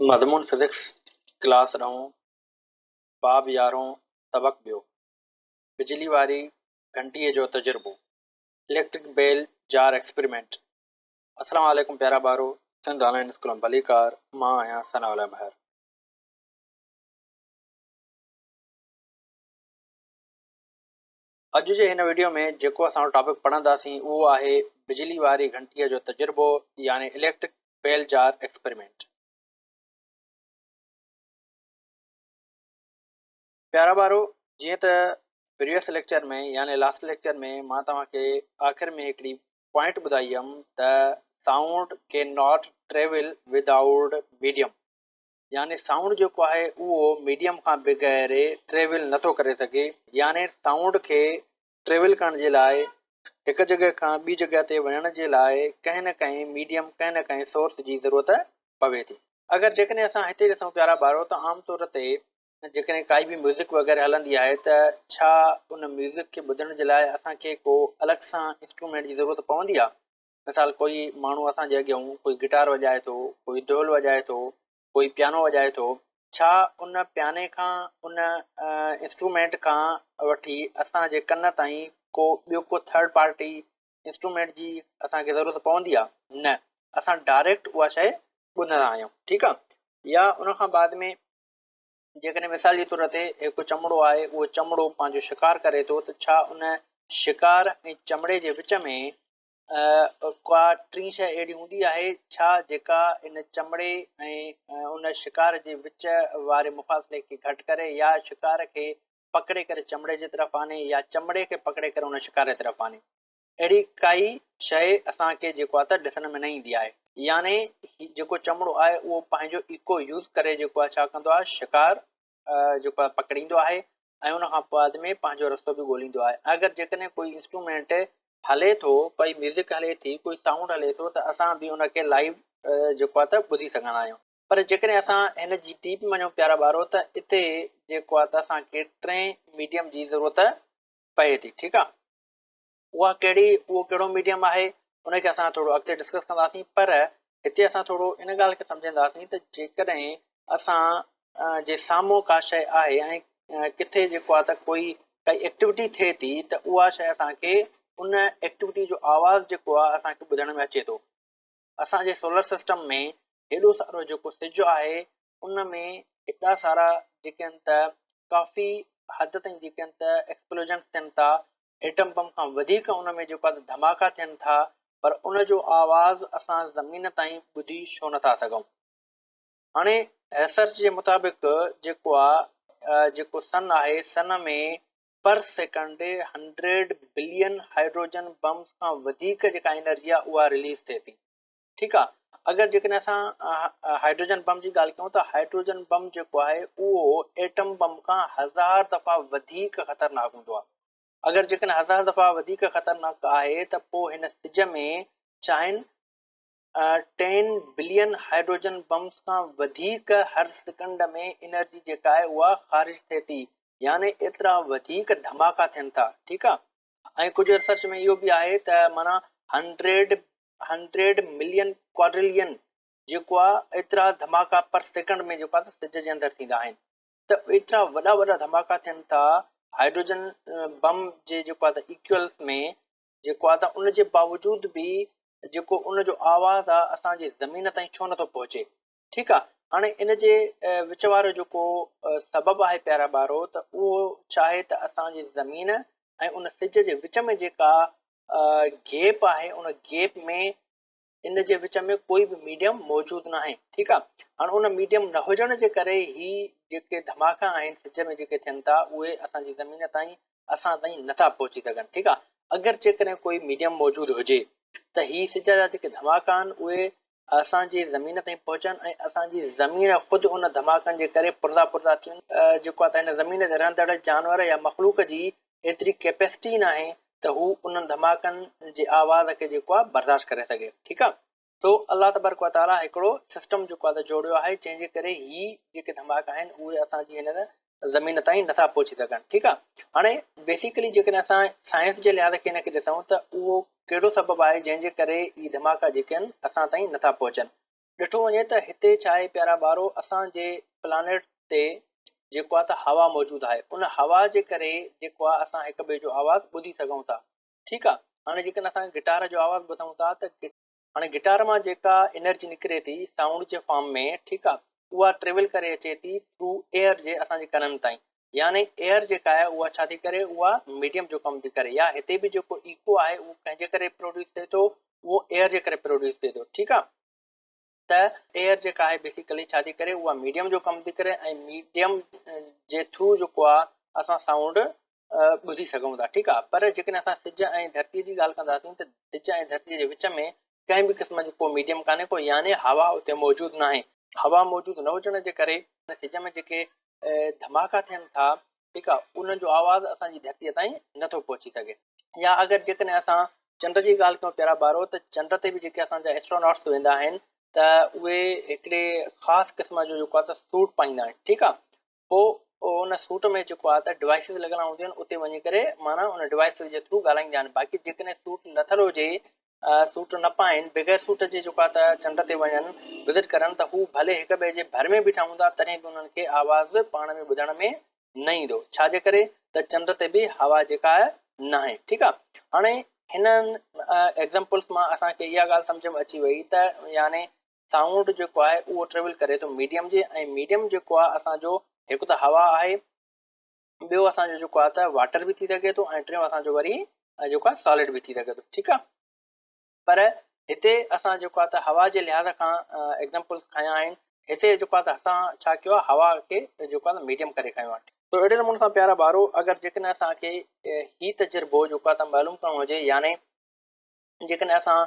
मज़मून physics class ॾहों बाब 11 सबक़ ॿियो बिजली वारी घंटीअ जो तजुर्बो इलेक्ट्रिक बेल जार एक्सपेरिमेंट। अस्सलाम वालेकुम प्यारा ॿारो, सिंध ऑनलाइन स्कूल में भलीकार, मां आहियां सनाउल्ला महर। अॼु जे हिन वीडियो में जेको असां टॉपिक पढ़ंदासीं उहो आहे बिजली वारी घंटीअ जो तजुर्बो यानी इलेक्ट्रिक बेल जार एक्सपेरिमेंट। प्यारा ॿारो, जीअं त प्रीवियस लेक्चर में यानी लास्ट लेक्चर में मां तव्हांखे आख़िर में हिकिड़ी पॉइंट ॿुधाई हुयमि त sound can not travel without medium, यानी साउंड जेको आहे उहो मीडियम खां बग़ैर ट्रेवल नथो करे सघे। यानी साउंड खे ट्रेवल करण जे लाइ हिकु जॻह खां ॿी जॻह ते वञण जे लाइ कंहिं न कंहिं मीडियम कंहिं न कंहिं सोर्स जी ज़रूरत पवे थी। अगरि जेकॾहिं असां हिते ॾिसूं प्यारा ॿारो त आमतौर ते जेकॾहिं काई बि म्यूज़िक वग़ैरह हलंदी आहे त छा उन म्यूज़िक खे ॿुधण जे लाइ असांखे को अलॻि सां इंस्ट्रूमेंट जी ज़रूरत पवंदी आहे? मिसाल कोई माण्हू असांजे अॻियां कोई गिटार वॼाए थो, कोई ढोल वॼाए थो, कोई पियानो वॼाए थो, छा उन पियाने खां उन इंस्ट्रूमेंट खां वठी असांजे कन ताईं को ॿियो को थर्ड पार्टी इंस्ट्रूमेंट जी असांखे ज़रूरत पवंदी आहे? न, असां डायरेक्ट उहा शइ ॿुधंदा आहियूं। ठीकु आहे। या उन खां बाद में जेकॾहिं मिसाल जे तौर ते हिकु चमड़ो आहे, उहो चमड़ो पंहिंजो शिकार करे थो, त छा उन शिकार ऐं चमड़े जे विच में का टी शइ अहिड़ी हूंदी आहे छा जेका इन चमड़े ऐं उन शिकार जे विच वारे मुफ़ासिले खे घटि करे, या शिकार खे पकड़े करे चमड़े जे तरफ़ आने, या चमड़े खे पकड़े करे उन शिकार जे तरफ़ आने? अहिड़ी काई शइ असांखे जेको आहे त ॾिसण में न ईंदी आहे। यानी जेको चमड़ो आहे उहो पंहिंजो इको यूज़ करे जेको आहे छा कंदो आहे, शिकार जेको आहे पकड़ींदो आहे ऐं उन खां बाद में पंहिंजो रस्तो बि ॻोल्हींदो आहे। अगरि जेकॾहिं कोई इंस्ट्रूमेंट हले थो, कोई म्यूज़िक हले थी, कोई साउंड हले थो, त असां बि उनखे लाइव जेको आहे त ॿुधी सघंदा आहियूं। पर जेकॾहिं असां हिन जी डीप वञूं प्यारा ॿारो, त हिते जेको आहे त असांखे टे मीडियम जी ज़रूरत पए थी। ठीकु आहे। उहा उहो कहिड़ो मीडियम आहे उनखे असां थोरो अॻिते डिस्कस कंदासीं। पर हिते असां थोरो इन ॻाल्हि खे सम्झंदासीं त जेकॾहिं असां जे साम्हूं का शइ आहे ऐं किथे जेको आहे त काई एक्टिविटी थिए थी, त उहा शइ असांखे उन एक्टिविटी जो आवाज़ु जेको आहे असांखे ॿुधण में अचे थो। असांजे सोलर सिस्टम में हेॾो सारो जेको सिज आहे उन में हेॾा सारा जेके आहिनि त काफ़ी हद ताईं जेके आहिनि त एक्सप्लोजन थियनि था, एटम बम खां वधीक उन में जेको आहे धमाका थियनि था, पर उन जो आवाज़ असां ज़मीन ताईं ॿुधी छो नथा सघूं? हाणे रिसर्च जे मुताबिक़ जेको आहे जेको सन आहे, सन में पर सेकंड 100 बिलियन हाइड्रोजन बम्स खां वधीक जेका एनर्जी आहे उहा रिलीज़ थिए थी। ठीकु आहे। अगरि जेकॾहिं असां हाइड्रोजन बम जी ॻाल्हि कयूं त हाइड्रोजन बम जेको आहे उहो एटम बम खां 1000 दफ़ा वधीक ख़तरनाक हूंदो आहे। अगरि जेकॾहिं 1000 दफ़ा वधीक ख़तरनाक आहे त पोइ हिन सिज में चाइनि 10 बिलियन हाइड्रोजन बम्स खां वधीक हर सेकंड में एनर्जी जेका आहे उहा ख़ारिज थिए थी, यानी एतिरा वधीक धमाका थियनि था। ठीकु आहे। ऐं कुझु रिसर्च में इहो बि आहे त माना 100 मिलियन क्वाड्रिलियन जेको आहे एतिरा धमाका पर सेकंड में जेको आहे सिज जे अंदरि थींदा आहिनि। त एतिरा वॾा वॾा धमाका थियनि था हाइड्रोजन बम जे जेको आहे त इक्वल्स में, जेको आहे त उन जे बावजूद बि जेको उन जो आवाज़ आहे असांजी ज़मीन ताईं छो नथो पहुचे? ठीकु आहे। हाणे इन जे विच वारो जेको सबबु आहे प्यारा ॿारो, त उहो छा आहे त असांजी ज़मीन ऐं उन सिज जे विच में जेका गैप आहे, उन गैप में इन जे विच में कोई बि मीडियम मौजूदु न आहे। ठीकु आहे। हाणे उन मीडियम न हुजण जे करे ही जेके धमाका आहिनि सिज में जेके थियनि था उहे असांजी ज़मीन ताईं असां ताईं नथा पहुची सघनि। ठीकु आहे। अगरि जेकॾहिं कोई मीडियम मौजूदु हुजे त ही सिज जा जेके धमाका आहिनि उहे असांजी ज़मीन ताईं पहुचनि ऐं असांजी ज़मीन ख़ुदि उन धमाकनि जे करे पुरदा पुरदा थियनि। जेको आहे त हिन ज़मीन ते रहंदड़ जानवर या मख़लूक जी एतिरी कैपेसिटी न आहे त हू उन्हनि धमाकनि जे आवाज़ खे जेको आहे बर्दाश्त करे सघे। ठीकु आहे। तो अलाह तबारक व ताला हिकिड़ो सिस्टम जेको आहे त जोड़ियो आहे जंहिंजे करे ही जेके धमाका आहिनि उहे असांजी हिन ज़मीन ताईं नथा पहुची सघनि। ठीकु आहे। हाणे बेसिकली जेकॾहिं असां साइंस जे लिहाज़ खे हिनखे ॾिसूं त उहो कहिड़ो सबबु आहे जंहिंजे करे ही धमाका जेके आहिनि असां ताईं नथा पहुचनि? ॾिठो वञे त हिते छा आहे प्यारा ॿारो, असांजे प्लानेट ते जेको आहे त हवा मौजूदु आहे। उन हवा जे करे जेको आहे असां हिक ॿिए जो आवाज़ ॿुधी सघूं था। ठीकु आहे। हाणे जेकॾहिं असां गिटार जो आवाज़ ॿुधूं था त हाणे गिटार मां जेका एनर्जी निकिरे थी साउंड जे फॉर्म में, ठीकु आहे, उहा ट्रेवल करे अचे थी थ्रू एयर जे असांजे कननि ताईं। यानी एयर जेका आहे उहा छा थी करे, उहा मीडियम जो कमु थी करे। या हिते बि जेको इको आहे उहो कंहिंजे करे प्रोड्यूस थिए थो, उहो एयर जे करे प्रोड्यूस थिए थो। ठीकु आहे। त एयर जेका आहे बेसिकली छा थी करे, उहा मीडियम जो कमु थी करे ऐं मीडियम जे थ्रू जेको आहे असां साउंड ॿुधी सघूं था। ठीकु आहे। पर जेकॾहिं असां सिज ऐं धरतीअ जी ॻाल्हि कंदासीं त सिज ऐं धरतीअ जे विच में कंहिं बि क़िस्म जो को मीडियम कान्हे को, यानी हवा उते मौजूदु न आहे। हवा मौजूदु न हुजण जे करे सिज में जेके धमाका थियनि था, ठीकु आहे, उन्हनि जो आवाज़ असांजी धरतीअ ताईं नथो पहुची सघे। या अगरि जेकॾहिं असां चंड जी ॻाल्हि कयूं प्यारा ॿारो, त चंड ते बि जेके असांजा एस्ट्रोनॉट्स वेंदा आहिनि त उहे हिकिड़े ख़ासि क़िस्म जो जेको आहे त सूट पाईंदा आहिनि। ठीकु आहे। पोइ उन सूट में जेको आहे त डिवाइसिस लॻल हूंदियूं आहिनि, उते वञी करे माना उन डिवाइस जे थ्रू ॻाल्हाईंदा आहिनि। बाक़ी जेकॾहिं सूट लथल हुजे, सूट न पाइनि, बग़ैर सूट जे जेको आहे त चंड ते वञनि विज़िट करनि, त हू भले हिक ॿिए जे भर में बीठा हूंदा तॾहिं बि उन्हनि खे आवाज़ पाण में ॿुधण में न ईंदो। छाजे करे त चंड ते बि हवा जेका आहे न आहे। ठीकु आहे। हाणे हिननि एग्ज़ाम्पल्स मां असांखे इहा ॻाल्हि सम्झ में अची वई त यानी साउंड जेको आहे उहो ट्रेवल करे थो मीडियम जे, ऐं मीडियम जेको आहे असांजो हिकु त हवा आहे, ॿियो असांजो जेको आहे त वाटर बि थी सघे थो, ऐं टियों असांजो वरी जेको आहे सॉलिड बि थी सघे थो। ठीकु आहे। पर हिते असां जेको आहे त हवा जे लिहाज़ खां एग्ज़ाम्पल्स खयां आहिनि। हिते जेको आहे त असां छा कयो आहे, हवा खे जेको आहे त मीडियम करे खयो आहे। त अहिड़े नमूने सां प्यारा ॿारो, अगरि जेकॾहिं असांखे ही तजुर्बो जेको आहे त मालूम करणो हुजे, यानी जेकॾहिं असां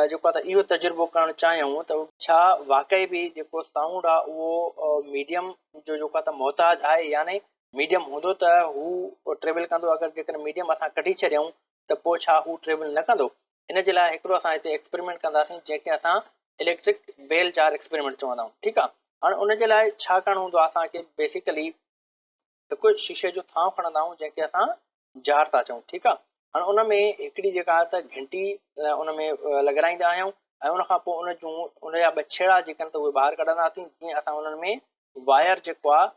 जेको आहे त इहो तजुर्बो करणु चाहियूं त छा वाक़ई बि जेको साउंड आहे उहो मीडियम जो जेको आहे त मोहताज आहे, यानी मीडियम हूंदो त हू ट्रेवल कंदो। अगरि जेकॾहिं मीडियम असां कढी छॾियऊं त पोइ छा हू ट्रेवल न कंदो। इन जे लाइ हिकिड़ो असां हिते एक्सपेरिमेंट कंदासीं, जंहिंखे असां इलेक्ट्रिक बेल जार एक्सपेरिमेंट चवंदा आहियूं। ठीकु आहे। हाणे उन जे लाइ छा करणो हूंदो आहे, असांखे बेसिकली हिकु शीशे जो थांव खणंदा आहियूं, जंहिंखे असां जार था चऊं। ठीकु आहे। हाणे उन में हिकिड़ी जेका आहे त घंटी उन में लॻाराईंदा आहियूं, ऐं उनखां पोइ उन जूं उनजा ॿ छेड़ा जेके आहिनि त उहे ॿाहिरि कढंदासीं, जीअं असां उन्हनि में वायर जेको आहे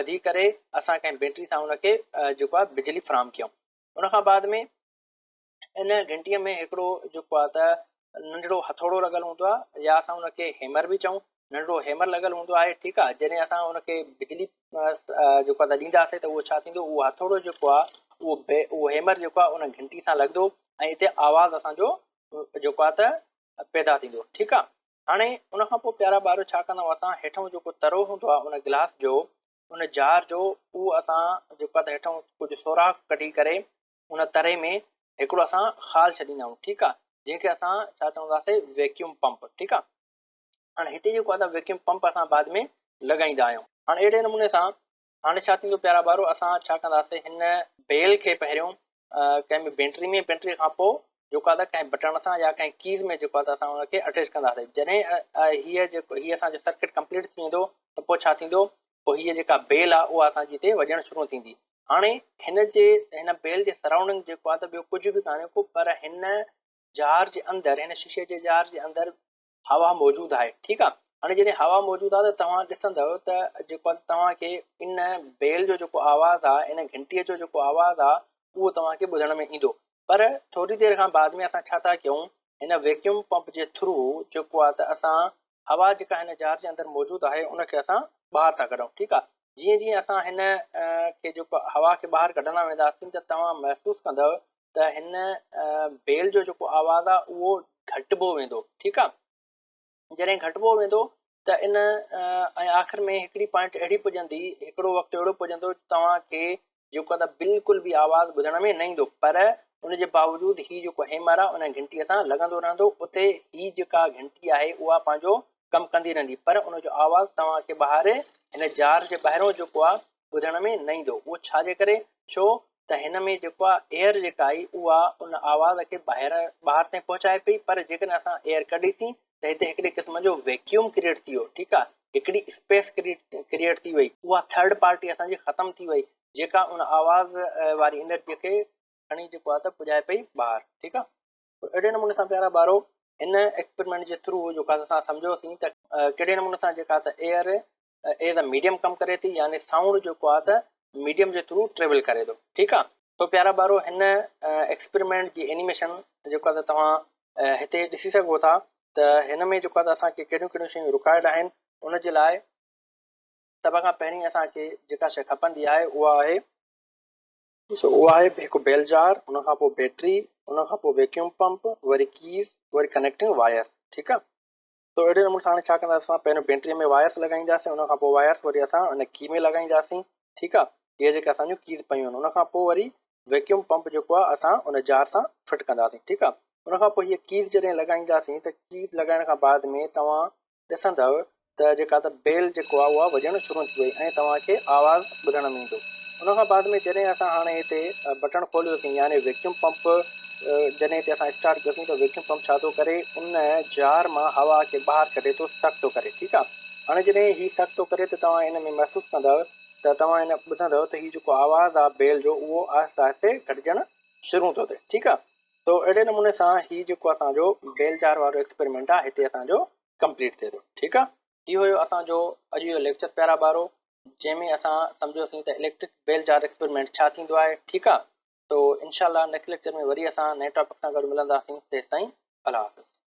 ॿधी करे असां कंहिं बैटरी सां उनखे जेको आहे बिजली फ़राहम कयूं। उनखां बाद में इन घंटीअ में हिकिड़ो जेको आहे त नंढिड़ो हथोड़ो लॻल हूंदो आहे, या असां हुनखे हेमर बि चऊं, नंढिड़ो हेमर लॻल हूंदो आहे। ठीकु आहे। जॾहिं असां हुनखे बिजली जेको आहे त ॾींदासीं त उहो छा थींदो, उहो हथोड़ो जेको आहे उहो हेमर जेको आहे उन घंटी सां लॻंदो, ऐं हिते आवाज़ असांजो जेको आहे त पैदा थींदो। ठीकु आहे। हाणे उनखां पोइ प्यारा ॿार छा कंदा आहियूं, असां हेठां जेको तरो हूंदो आहे उन गिलास जो, उन जार जो, उहो असां जेको आहे त हेठां कुझु सोराख़ कढी करे उन तरे में हिकिड़ो असां खाल छॾींदा आहियूं। ठीकु आहे। जंहिंखे असां छा चवंदासीं, वैक्यूम पंप। ठीकु आहे। हाणे हिते जेको आहे त वैक्यूम पंप असां बाद में लॻाईंदा आहियूं। हाणे अहिड़े नमूने सां हाणे छा थींदो प्यारा ॿारो, असां छा कंदासीं, हिन बेल खे पहिरियों कंहिं बि बैटरी खां पोइ जेको आहे त कंहिं बटण सां या कंहिं कीज़ में जेको आहे त असां हुनखे अटैच कंदासीं। जॾहिं हीअ असांजो सर्किट कंप्लीट थी वेंदो त पोइ छा थींदो, पोइ हीअ जेका बेल आहे उहा असांजी हिते वॼणु शुरू थींदी। हाणे हिन बेल जे सराउंडिंग जेको आहे त ॿियो कुझु बि कान्हे को, पर हिन जार जे अंदरि, हिन शीशे जे जार जे अंदरि हवा मौजूदु आहे। ठीकु आहे। हाणे जॾहिं हवा मौजूदु आहे त तव्हां ॾिसंदव त जेको आहे तव्हांखे इन बेल जो जेको आवाज़ु आहे, इन घंटीअ जो जेको आवाज़ु आहे, उहो तव्हांखे ॿुधण में ईंदो। पर थोरी देरि खां बाद में असां छा था कयूं, हिन वैक्यूम पंप जे थ्रू जेको आहे त असां हवा जेका हिन जार जे अंदरि मौजूदु आहे उनखे असां ॿाहिरि था कढूं। ठीकु आहे। जीअं जीअं असां हिन खे जेको हवा खे ॿाहिरि कढंदा वेंदासीं त तव्हां महसूसु कंदव त हिन बेल जो जेको आवाज़ु आहे उहो घटिजो वेंदो। ठीकु आहे। जॾहिं घटिजो वेंदो त इन ऐं आख़िर में हिकिड़ी पॉइंट अहिड़ी पुॼंदी, हिकिड़ो वक़्तु अहिड़ो पुॼंदो तव्हांखे जेको आहे त बिल्कुलु बि आवाज़ु ॿुधण में न ईंदो। पर उनजे बावजूदि हीअ जेको हेमर आहे उन घंटीअ सां लॻंदो रहंदो, उते हीअ जेका घंटी आहे उहा पंहिंजो कमु कंदी रहंदी, पर उनजो आवाज़ु तव्हांखे ॿाहिरि हिन जार जे ॿाहिरों जेको आहे ॿुधण में न ईंदो। उहो छाजे करे, छो त हिन में जेको आहे एयर जेका आई उहा उन आवाज़ खे ॿाहिरि ताईं पहुचाए पई। पर जेकॾहिं असां एयर कढीसीं त हिते हिकिड़े क़िस्म जो वैक्यूम क्रिएट थी वियो। ठीकु आहे। हिकिड़ी स्पेस क्रिएट थी वई, उहा थर्ड पार्टी असांजी ख़तमु थी वई, जेका उन आवाज़ वारी एनर्जीअ खे खणी जेको आहे त पुॼाए पई ॿाहिरि। ठीकु आहे। अहिड़े नमूने सां प्यारा ॿारो इन एक्सपेरिमेंट जे थ्रू जेको आहे असां सम्झोसीं त कहिड़े नमूने सां जेका त एयर एज अ मीडियम कमु करे थी, यानी साउंड जेको आहे त मीडियम जे थ्रू ट्रेवल करे थो। ठीकु आहे। तो प्यारा ॿारो, हिन एक्सपेरिमेंट जी एनिमेशन जेको आहे त तव्हां हिते ॾिसी सघो था त हिन में जेको आहे त असांखे कहिड़ियूं कहिड़ियूं शयूं रिकॉर्ड आहिनि। उन जे लाइ सभ खां पहिरीं असांखे जेका शइ खपंदी आहे उहा आहे हिकु बेल जार, उन खां पोइ बैटरी, उन खां पोइ वैक्यूम पंप, वरी कीज़, वरी कनेक्टिंग वायर्स। ठीकु आहे। तो अहिड़े नमूने सां हाणे छा कंदासीं, असां पहिरियों बैटरीअ में वायर्स लॻाईंदासीं, उन खां पोइ वायर्स वरी असां उन की में लॻाईंदासीं। ठीकु आहे। इहे जेके असांजूं कीज़ पयूं आहिनि, उन खां पोइ वरी वैक्यूम पंप जेको आहे असां उन जार सां फिट कंदासीं। ठीकु आहे। उन खां पोइ हीअ कीज़ जॾहिं लॻाईंदासीं त कीज़ लॻाइण खां बाद में तव्हां ॾिसंदव त जेका त बेल जेको आहे उहा वॼणु शुरू थी वई ऐं तव्हांखे आवाज़ु ॿुधण में ईंदो। उन खां बाद में जॾहिं असां हाणे हिते बटण खोलियोसीं, यानी वैक्यूम पंप जॾहिं हिते असां स्टार्ट कयोसीं त वैक्यूम पंप छा थो करे, उन जार मां हवा खे ॿाहिरि कढे थो, सक थो करे। ठीकु आहे। हाणे जॾहिं हीउ सक थो करे त तव्हां हिन में महसूसु कंदव त तव्हां हिन ॿुधंदव त हीउ जेको आवाज़ु आहे बेल जो, उहो आहिस्ते आहिस्ते घटिजणु शुरू थो थिए। ठीकु आहे। तो अहिड़े नमूने सां हीउ जेको असांजो बेल जार वारो एक्सपेरिमेंट आहे हिते असांजो कंप्लीट थिए थो। ठीकु आहे। इहो हुयो असांजो अॼु जो लेक्चर प्यारा ॿारो, जंहिंमें असां सम्झोसीं त इलेक्ट्रिक बेल जार एक्सपेरिमेंट छा थींदो आहे। ठीकु आहे। तो इनशाला नेक्स्ट लेक्चर में वरी असां नए टॉपिक सां गॾु मिलंदासीं। तेसिताईं अल्लाह हाफ़िज़।